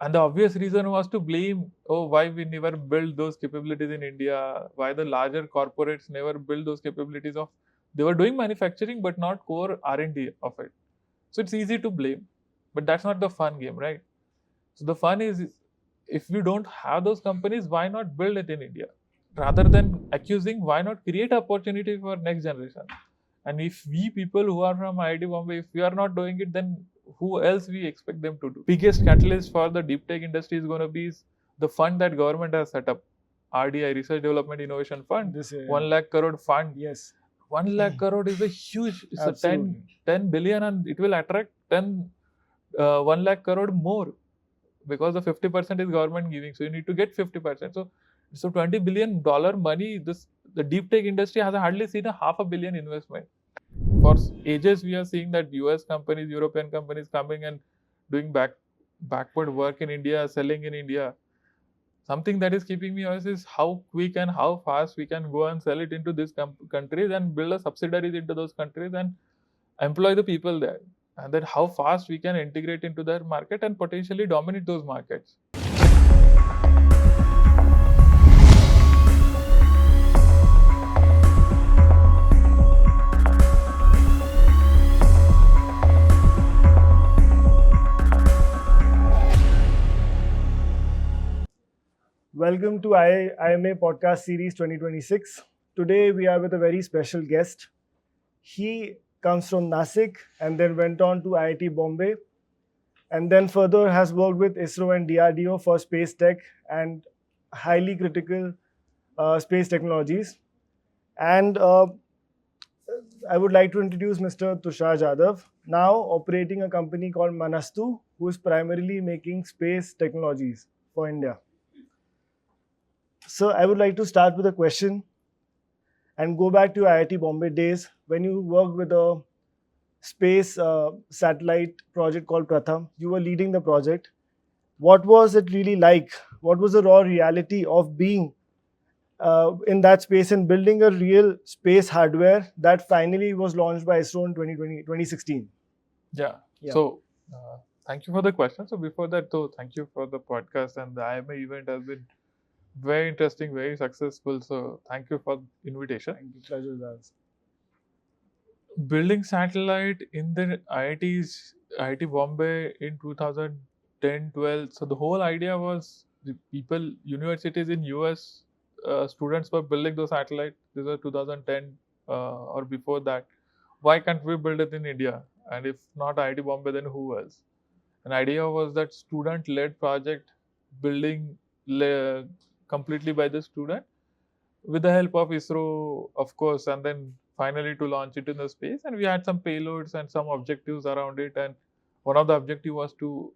And the obvious reason was to blame, oh, why we never built those capabilities in India, why the larger corporates never built those capabilities of, they were doing manufacturing but not core R&D of it. So it's easy to blame, but that's not the fun game, right? So the fun is, if we don't have those companies, why not build it in India? Rather than accusing, why not create opportunity for next generation? And if we people who are from IIT Bombay, if we are not doing it, then who else we expect them to do? Biggest catalyst for the deep tech industry is going to be the fund that government has set up, RDI, Research Development Innovation Fund, This year, 1 lakh crore fund. yes, 1 lakh crore is a huge, it's a Absolutely. 10 billion, and it will attract 1 lakh crore more, because the 50% is government giving. So you need to get 50%. So $20 billion money, the deep tech industry has hardly seen a $500 million investment. For ages, we are seeing that US companies, European companies coming and doing backward work in India, selling in India. Something that is keeping me honest is how quick and how fast we can go and sell it into these countries and build a subsidiaries into those countries and employ the people there. And then how fast we can integrate into their market and potentially dominate those markets. Welcome to IMA Podcast Series 2026. Today we are with a very special guest. He comes from Nasik and then went on to IIT Bombay and then further has worked with ISRO and DRDO for space tech and highly critical space technologies. And I would like to introduce Mr. Tushar Jadhav, now operating a company called Manastu, who is primarily making space technologies for India. So I would like to start with a question and go back to IIT Bombay days when you worked with a space satellite project called Pratham. You were leading the project. What was it really like? What was the raw reality of being in that space and building a real space hardware that finally was launched by ISRO in 2016? Yeah. Yeah. So thank you for the question. So before that, though, thank you for the podcast, and the IMA event has been very interesting, very successful. So thank you for the invitation. Thank you. Pleasure is ours. Building satellite in the IIT Bombay in 2010-12. So the whole idea was the people, universities in US, students were building those satellites. This was 2010 or before that. Why can't we build it in India? And if not IIT Bombay, then who else? An idea was that student-led project, building completely by the student with the help of ISRO, of course, and then finally to launch it in the space. And we had some payloads and some objectives around it. And one of the objective was to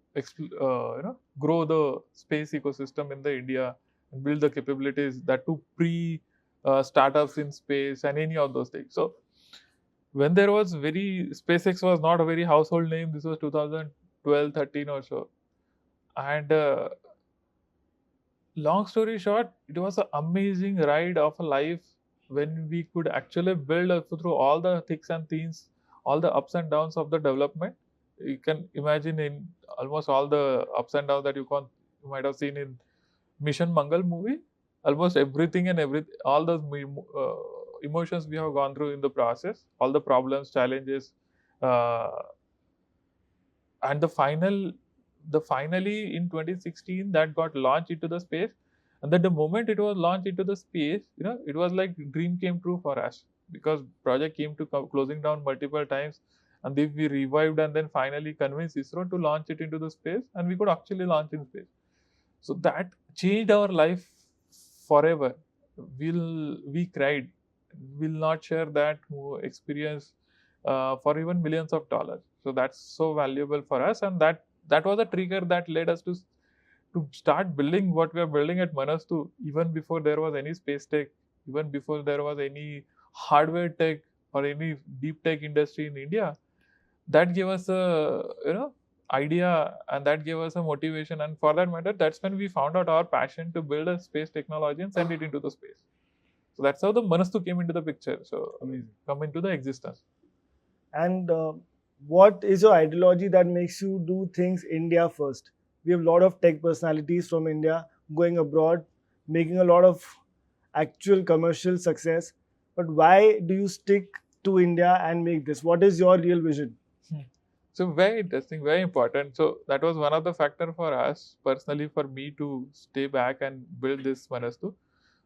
grow the space ecosystem in the India and build the capabilities that to startups in space and any of those things. So when there was SpaceX was not a very household name. This was 2012, 13 or so. And long story short, it was an amazing ride of a life when we could actually build through all the thicks and thins, all the ups and downs of the development. You can imagine in almost all the ups and downs that you might have seen in Mission Mangal movie. Almost everything and all those emotions we have gone through in the process, all the problems, challenges, and finally in 2016 that got launched into the space. And then the moment it was launched into the space, it was like dream came true for us, because project came to closing down multiple times, and then we revived and then finally convinced ISRO to launch it into the space, and we could actually launch in space. So that changed our life forever. We cried. We'll not share that experience for even millions of dollars. So that's so valuable for us, and that was a trigger that led us to start building what we are building at Manastu, even before there was any space tech, even before there was any hardware tech or any deep tech industry in India. That gave us a idea, and that gave us a motivation. And for that matter, that's when we found out our passion to build a space technology and send it into the space. So that's how the Manastu came into the picture. So Amazing. Come into the existence. And what is your ideology that makes you do things India first? we have a lot of tech personalities from India going abroad, making a lot of actual commercial success. But why do you stick to India and make this? What is your real vision? So very interesting, very important. So that was one of the factor for us personally, for me to stay back and build this Manastu.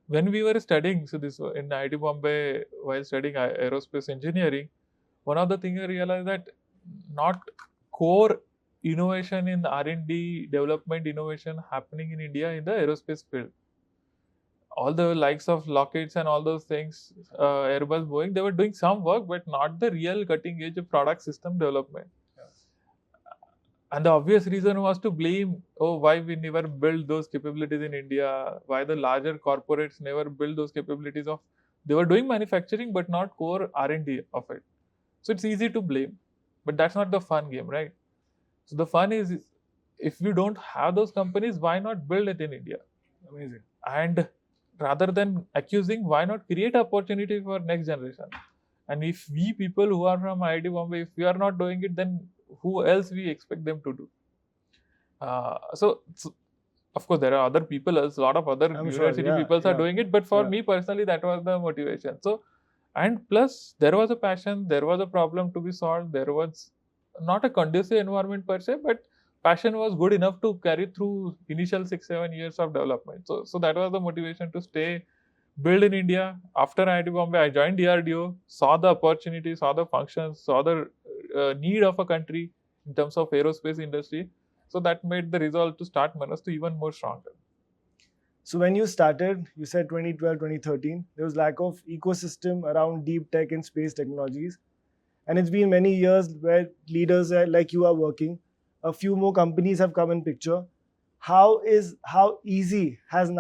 When we were studying, so this was in IIT Bombay, while studying aerospace engineering, one of the things I realized that not core innovation in R&D development innovation happening in India in the aerospace field. All the likes of Lockheeds and all those things, Airbus, Boeing, they were doing some work, but not the real cutting edge of product system development. And the obvious reason was to blame, oh, why we never build those capabilities in India, why the larger corporates never build those capabilities of, they were doing manufacturing, but not core R&D of it. So it's easy to blame, but that's not the fun game, right? So the fun is, if we don't have those companies, why not build it in India? Amazing. And rather than accusing, why not create opportunity for next generation? And if we people who are from IIT Bombay, if we are not doing it, then who else we expect them to do? So of course, there are other people, a lot of other university people are doing it, but for me personally, that was the motivation. So, and plus, there was a passion, there was a problem to be solved, there was not a conducive environment per se, but passion was good enough to carry through initial 6-7 years of development. So that was the motivation to stay, build in India. After IIT Bombay, I joined DRDO, saw the opportunity, saw the functions, saw the need of a country in terms of aerospace industry. So that made the resolve to start Manastu even more stronger. So when you started, you said 2012, 2013, there was lack of ecosystem around deep tech and space technologies. And it's been many years where leaders like you are working. A few more companies have come in picture. How easy has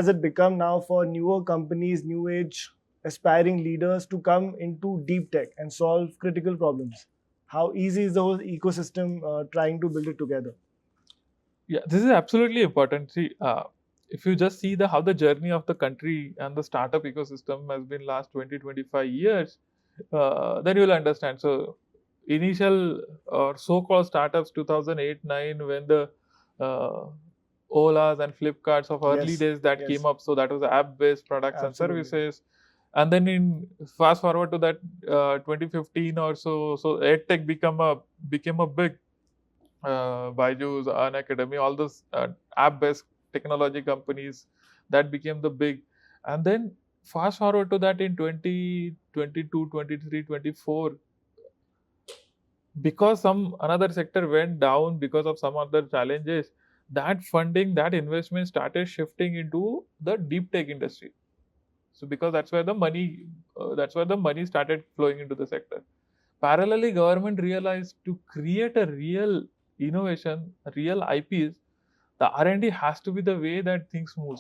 it become now for newer companies, new age aspiring leaders to come into deep tech and solve critical problems? How easy is the whole ecosystem trying to build it together? Yeah, this is absolutely important. See, if you just see how the journey of the country and the startup ecosystem has been last 20-25 years, then you will understand. So initial or so-called startups 2008-9, when the Olas and Flipkarts of early days that came up, so that was app-based products and services. And then in fast forward to that 2015 or so EdTech became a big Byju's, Unacademy, all those app-based technology companies that became the big. And then fast forward to that in 2022, 23, 24, because another sector went down because of some other challenges, that funding, that investment started shifting into the deep tech industry. So because that's where the money started flowing into the sector. Parallelly, government realized to create a real innovation, real IPs, the R&D has to be the way that things move.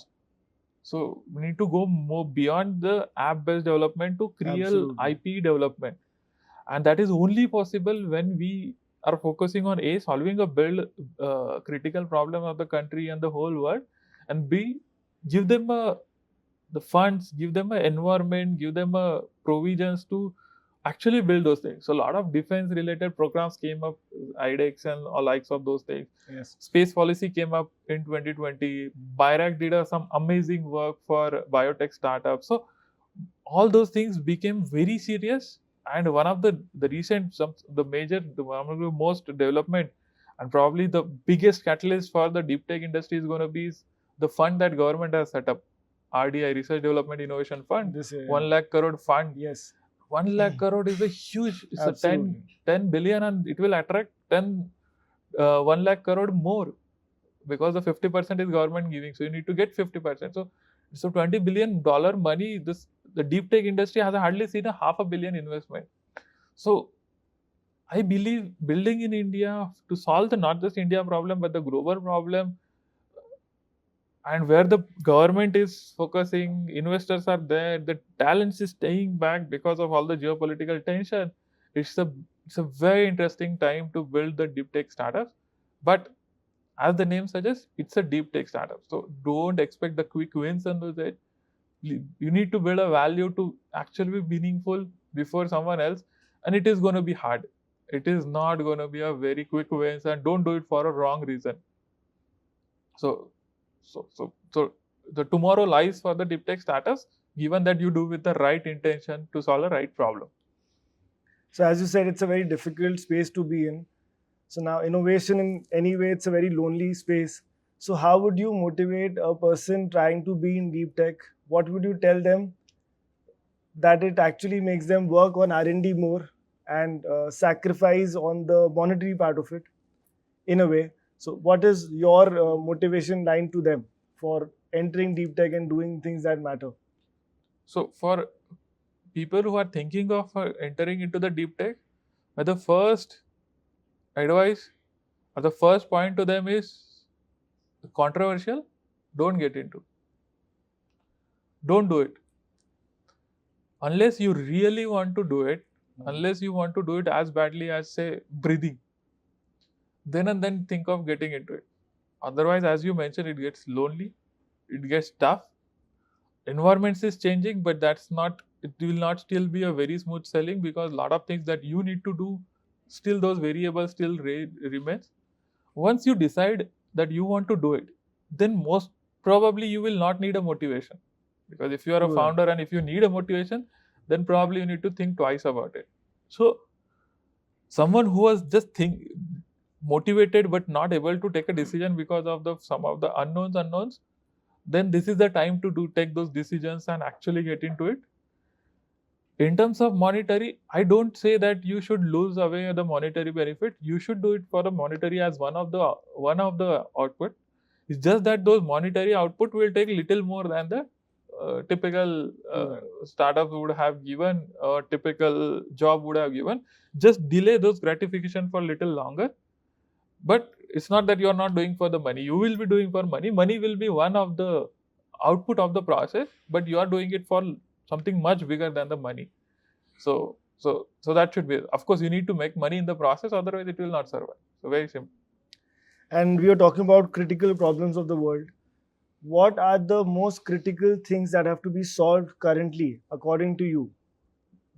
So we need to go more beyond the app-based development to real IP development. And that is only possible when we are focusing on A, solving a critical problem of the country and the whole world, and B, give them the funds, give them an environment, give them provisions to actually build those things. So a lot of defense-related programs came up, IDEX and all likes of those things. Yes. Space policy came up in 2020. BIRAC did some amazing work for biotech startups. So all those things became very serious. And one of the most development and probably the biggest catalyst for the deep tech industry is going to be the fund that government has set up. RDI, Research Development Innovation Fund, 1 lakh crore fund. Yes. 1 lakh crore is a huge, it's a 10 billion, and it will attract 1 lakh crore more because the 50% is government giving. So you need to get 50%. So $20 billion money, the deep tech industry has hardly seen a $500 million investment. So I believe building in India to solve not just India problem, but the global problem, and where the government is focusing, investors are there, the talents is staying back because of all the geopolitical tension. It's a very interesting time to build the deep tech startups. But as the name suggests, it's a deep tech startup. So don't expect the quick wins on those edge. You need to build a value to actually be meaningful before someone else, and it is going to be hard. It is not going to be a very quick wins, and don't do it for a wrong reason. So, so the tomorrow lies for the deep tech startups, given that you do with the right intention to solve a right problem. So as you said, it's a very difficult space to be in. So now innovation in any way, it's a very lonely space. So how would you motivate a person trying to be in deep tech? What would you tell them that it actually makes them work on R&D more and sacrifice on the monetary part of it in a way? So what is your motivation line to them for entering deep tech and doing things that matter? So for people who are thinking of entering into the deep tech, the first advice or the first point to them is controversial. Don't get into. Don't do it. Unless you really want to do it, unless you want to do it as badly as, say, breathing, then and then think of getting into it. Otherwise, as you mentioned, it gets lonely, it gets tough. Environments is changing, but it will not still be a very smooth sailing, because a lot of things that you need to do, still those variables still remains. Once you decide that you want to do it, then most probably you will not need a motivation. Because if you are a Right. founder and if you need a motivation, then probably you need to think twice about it. So someone who was just motivated but not able to take a decision because of some of the unknowns, then this is the time to take those decisions and actually get into it. In terms of monetary, I don't say that you should lose away the monetary benefit. You should do it for the monetary as one of the output. It's just that those monetary output will take little more than the typical startup would have given, or typical job would have given. Just delay those gratification for little longer. But it's not that you are not doing for the money. You will be doing for money. Money will be one of the output of the process, but you are doing it for something much bigger than the money. So that should be. Of course, you need to make money in the process, otherwise it will not survive. So very simple. And we are talking about critical problems of the world. What are the most critical things that have to be solved currently, according to you?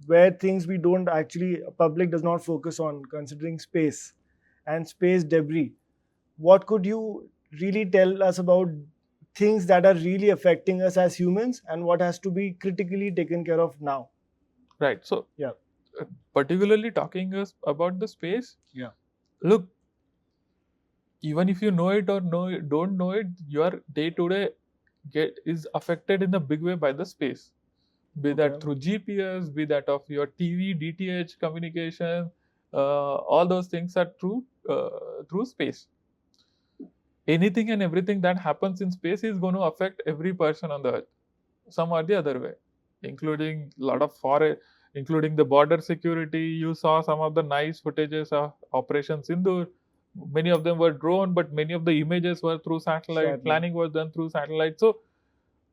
Where things we don't actually, public does not focus on, considering space and space debris. What could you really tell us about things that are really affecting us as humans, and what has to be critically taken care of now? Right. So Yeah. Particularly talking about the space. Yeah. Look, even if you know it or don't know it, your day to day is affected in a big way by the space. Be that through GPS, be that of your TV, DTH communication, all those things are through space. Anything and everything that happens in space is going to affect every person on the earth, some or the other way, including a lot of foreign, including the border security. You saw some of the nice footages of Operation Sindoor. Many of them were drone, but many of the images were through satellite. Planning was done through satellite. So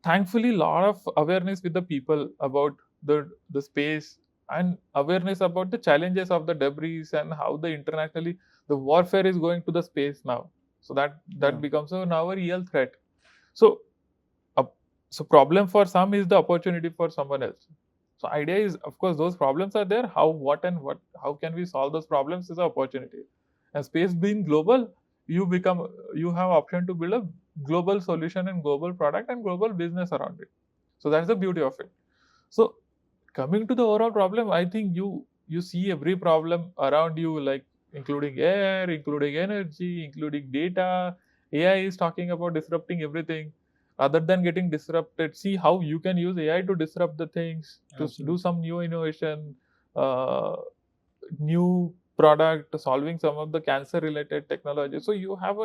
thankfully, a lot of awareness with the people about the space, and awareness about the challenges of the debris and how the warfare is going to the space now. So that becomes now a real threat. So so problem for some is the opportunity for someone else. So idea is, of course, those problems are there. How can we solve those problems is an opportunity. And space being global, you have option to build a global solution and global product and global business around it. So that's the beauty of it. So coming to the overall problem, I think you see every problem around you, like including air, including energy, including data. AI is talking about disrupting everything. Other than getting disrupted, see how you can use AI to disrupt the things, to do some new innovation, new product, solving some of the cancer related technology. So you have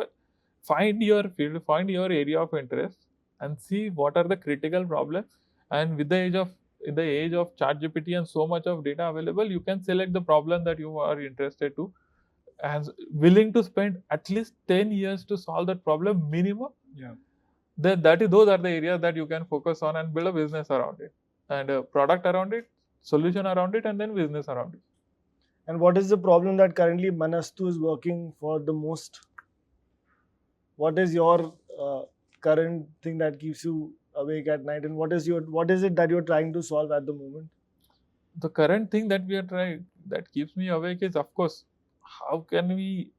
find your field, find your area of interest, and see what are the critical problems. And with in the age of ChatGPT and so much of data available, you can select the problem that you are interested to, and willing to spend at least 10 years to solve that problem minimum. Then those are the areas that you can focus on and build a business around it, and a product around it, solution around it, and then business around it. And what is the problem that currently Manastu is working for the most? What is your current thing that keeps you awake at night, and what is it that you're trying to solve at the moment? The current thing that we are trying that keeps me awake is, of course, how can we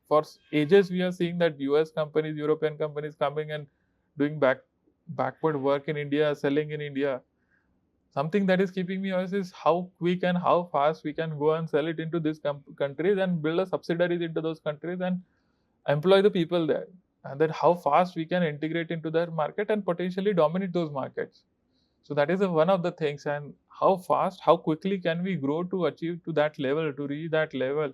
for ages we are seeing that US companies, European companies coming and doing backward work in India, selling in India. Something that is keeping me honest is how quick and how fast we can go and sell it into these countries and build a subsidiaries into those countries and employ the people there. And then how fast we can integrate into their market and potentially dominate those markets. So that is one of the things. And how fast, how quickly can we grow to achieve to that level, to reach that level,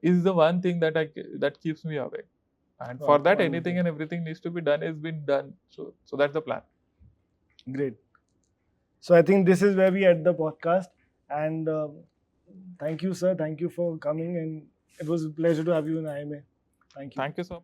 is the one thing that keeps me awake. And for that, anything and everything needs to be done is been done. So that's the plan. Great. So I think this is where we end the podcast. And thank you, sir. Thank you for coming. And it was a pleasure to have you in IMA. Thank you. Thank you so much.